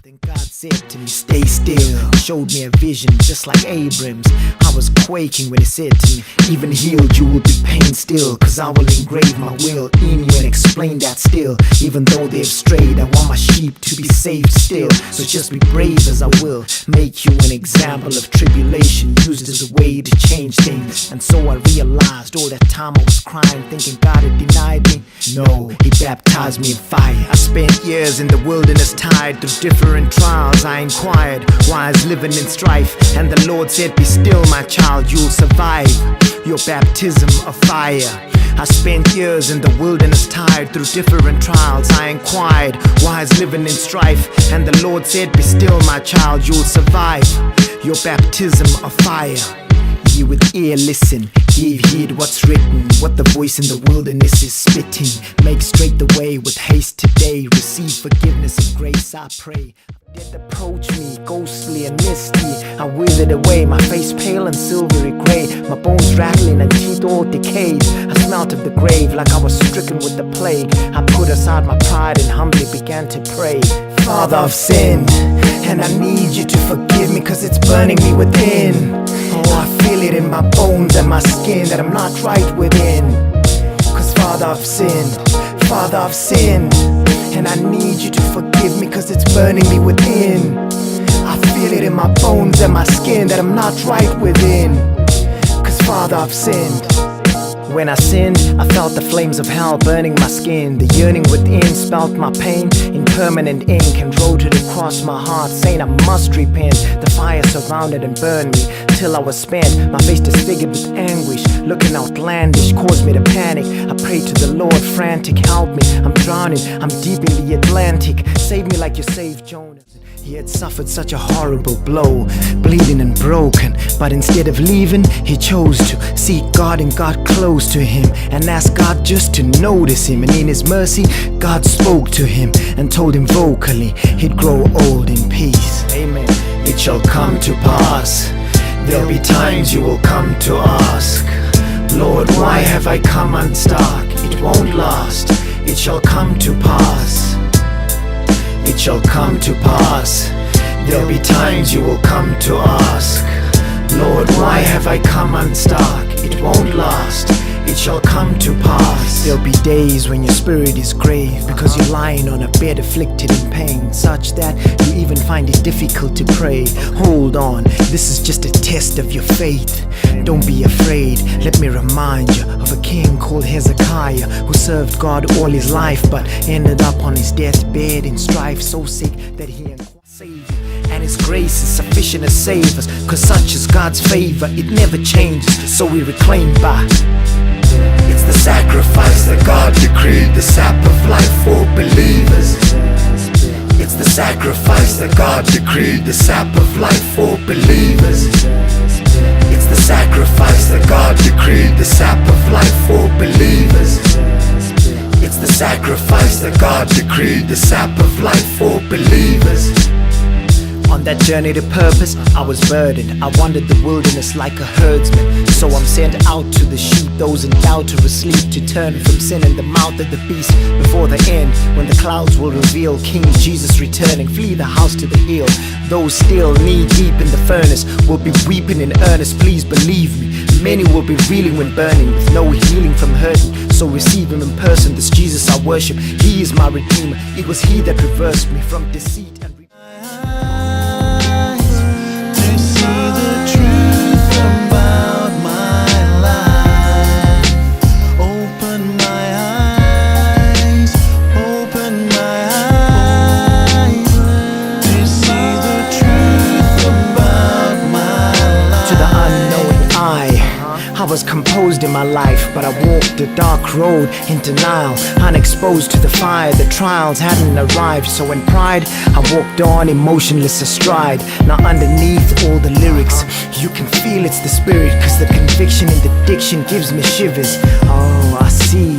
Then God said to me, stay still. Showed me a vision just like Abram's. I was quaking when he said to me, even healed you will be pain still, cause I will engrave my will in you and explain that still. Even though they've strayed, I want my sheep to be saved still. So just be brave as I will make you an example of tribulation used as a way to change things. And so I realized all that time I was crying thinking God had denied me. No, he baptized me in fire. I spent years in the wilderness tied through different trials. I inquired why I was living in strife, and the Lord said, be still my child, you'll survive your baptism of fire. I spent years in the wilderness tied through different trials. I inquired why I was living in strife, and the Lord said, be still my child, you'll survive your baptism of fire. Ye with ear listen, give heed what's written, what the voice in the wilderness is spitting. Make straight the way with haste today. Receive forgiveness and grace, I pray. Death approach me, ghostly and misty. I withered away, my face pale and silvery grey, my bones rattling and teeth all decayed. I smelt of the grave like I was stricken with the plague. I put aside my pride and humbly began to pray. Father, I've sinned, and I need you to forgive me, cause it's burning me within. Oh, I feel it in my bones and my skin that I'm not right within. Cause Father, I've sinned, Father, I've sinned, and I need you to forgive me, cause it's burning me within. I feel it in my bones and my skin that I'm not right within. Cause Father, I've sinned. When I sinned, I felt the flames of hell burning my skin. The yearning within spelt my pain in permanent ink and wrote it across my heart, saying I must repent. The fire surrounded and burned me till I was spent, my face disfigured with anguish, looking outlandish, caused me to panic. I prayed to the Lord, frantic, help me, I'm drowning, I'm deep in the Atlantic. Save me like you saved Jonah. He had suffered such a horrible blow, bleeding and broken, but instead of leaving, he chose to seek God and got close to him and asked God just to notice him. And in his mercy, God spoke to him and told him vocally he'd grow old in peace. Amen. It shall come to pass, there'll be times you will come to ask, Lord, why have I come unstuck? It won't last, it shall come to pass. It shall come to pass, there'll be times you will come to ask, Lord, why have I come unstuck? It won't last, it shall come to pass. There'll be days when your spirit is grave, because you're lying on a bed afflicted in pain, such that you even find it difficult to pray. Hold on, this is just a test of your faith. Don't be afraid, let me remind you of a king called Hezekiah, who served God all his life, but ended up on his deathbed in strife, so sick that he saved you. And his grace is sufficient to save us, cause such is God's favor, it never changes, so we reclaim by. It's the sacrifice that God decreed, the sap of life for believers. It's the sacrifice that God decreed, the sap of life for believers. It's the sacrifice that God decreed, the sap of life for believers. It's the sacrifice that God decreed, the sap of life for believers. On that journey to purpose, I was burdened. I wandered the wilderness like a herdsman. So I'm sent out to the sheep, those in doubt or asleep, to turn from sin in the mouth of the beast before the end, when the clouds will reveal King Jesus returning. Flee the house to the hill. Those still knee deep in the furnace will be weeping in earnest. Please believe me, many will be reeling when burning, with no healing from hurting. So receive him in person, this Jesus I worship. He is my Redeemer. It was he that reversed me from deceit and I was composed in my life, but I walked a dark road in denial, unexposed to the fire. The trials hadn't arrived, so in pride I walked on, emotionless astride. Now underneath all the lyrics, you can feel it's the spirit, cause the conviction in the diction gives me shivers. Oh, I see.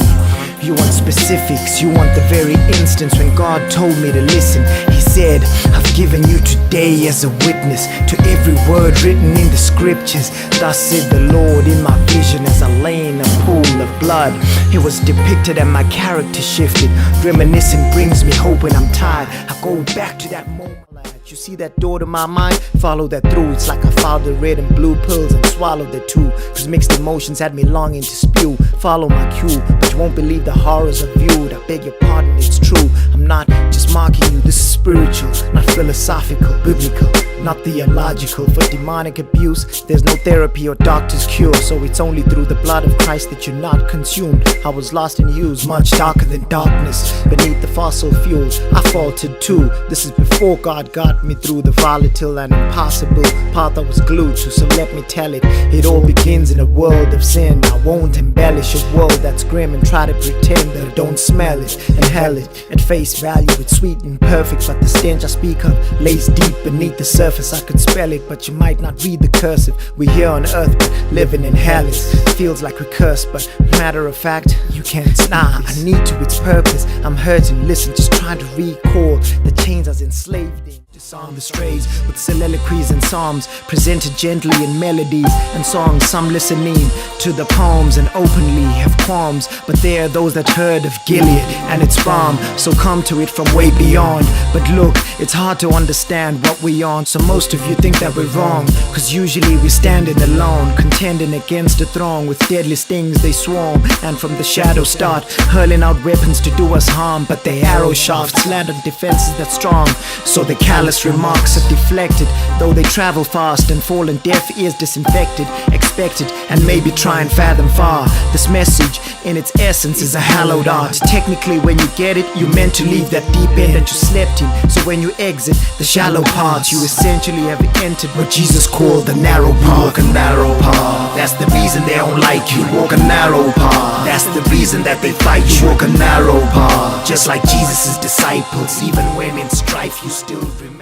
You want specifics, you want the very instance when God told me to listen. He said, I've given you today as a witness to every word written in the scriptures. Thus said the Lord in my vision as I lay in a pool pool of blood. It was depicted and my character shifted. Reminiscing brings me hope when I'm tired. I go back to that moment. You see that door to my mind? Follow that through. It's like I found the red and blue pills and swallowed the two. Cause mixed emotions had me longing to spew. Follow my cue, but you won't believe the horrors I've viewed. I beg your pardon, it's true. I'm not just mocking you, this is spiritual, not philosophical, biblical, not theological. For demonic abuse, there's no therapy or doctor's cure. So it's only through the blood of Christ that you're not consumed. I was lost and used, much darker than darkness. Beneath the fossil fuels, I faltered too. This is before God got me through the volatile and impossible path I was glued to. So let me tell it, it all begins in a world of sin. I won't embellish a world that's grim and try to pretend that I don't smell it. Inhale it at face value, it's sweet and perfect, but the stench I speak of lays deep beneath the surface. I could spell it, but you might not read the cursive. We're here on earth, but living in hell. It feels like we're cursed, but matter of fact, you can't stop. I need to, it's purpose. I'm hurting, listen, just trying to recall the chains I was enslaved in. Disarm the strays with soliloquies and psalms, presented gently in melodies and songs. Some listening to the poems and openly have qualms, but there are those that heard of Gilead and its balm, so come to it from way beyond. But look, it's hard to understand what we on, so most of you think that we're wrong, cause usually we're standing alone, contending against the throng. With deadly stings they swarm, and from the shadows start hurling out weapons to do us harm. But their arrow shafts land on defenses that strong, so the callous remarks are deflected, though they travel fast and fall in deaf ears disinfected, expected, and maybe try and fathom far. This message in its essence is a hallowed art. Technically when you get it, you're meant to leave that deep end that you slept in. So when you exit the shallow parts, you essentially have entered what Jesus called the narrow path. You walk a narrow path, that's the reason they don't like you. Walk a narrow path, that's the reason that they fight you. Walk a narrow path, just like Jesus' disciples. Even when in strife you still remain.